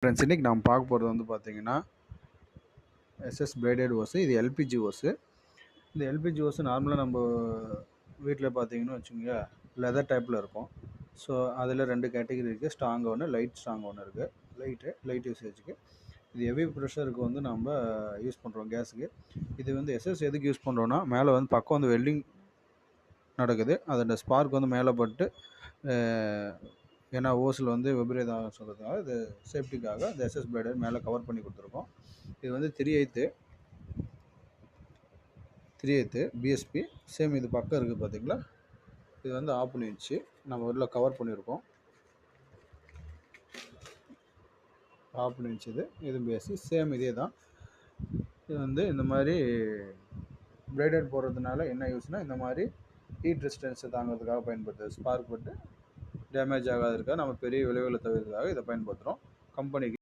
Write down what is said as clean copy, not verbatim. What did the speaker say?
Friends இன்றைக்கி நாம் பார்க்க போகிறது வந்து பார்த்திங்கன்னா எஸ்எஸ் பிரைடட் ஓஸு. இது எல்பிஜி ஓஸு. இந்த எல்பிஜி ஓஸு நார்மலாக நம்ம வீட்டில் பார்த்தீங்கன்னு வச்சுக்கோங்க, லெதர் டைப்பில் இருக்கும். ஸோ அதில் 2 கேட்டகரி இருக்குது. ஸ்ட்ராங் ஒன்று, லைட் ஸ்ட்ராங் ஒன்று இருக்குது. லைட் யூசேஜுக்கு. இது ஹெவி ப்ரெஷருக்கு வந்து நம்ம யூஸ் பண்ணுறோம் கேஸுக்கு. இது வந்து எஸ்எஸ் எதுக்கு யூஸ் பண்ணுறோன்னா, மேலே வந்து பக்கம் வந்து வெல்டிங் நடக்குது. அதோட ஸ்பார்க் வந்து மேலே பட்டு ஏன்னா ஓஸில் வந்து விபரீதம் சொல்கிறதுக்காக இது சேஃப்டிக்காக இந்த எஸ்எஸ் பிரைடர் மேலே கவர் பண்ணி கொடுத்துருக்கோம். இது வந்து 3/8 பிஎஸ்பி. சேம் இது பக்கம் இருக்குது பார்த்தீங்களா, இது வந்து ஆஃப் பண்ணி வச்சு நம்ம உள்ள கவர் பண்ணியிருக்கோம். ஆஃப் பண்ணி வச்சது இது பிஎஸ்சி சேம் இதே தான். இது வந்து இந்த மாதிரி பிரைடட் போடுறதுனால என்ன யூஸ்னால், இந்த மாதிரி ஹீட் ரெசிஸ்டன்ஸை தாங்கிறதுக்காக பயன்படுத்துது. ஸ்பார்க் பட்டு டேமேஜ் ஆகாததுக்காக நம்ம பெரிய விளைவுகளை தவிர்க்கிறதுக்காக இதை பயன்படுத்துகிறோம். கம்பெனிக்கு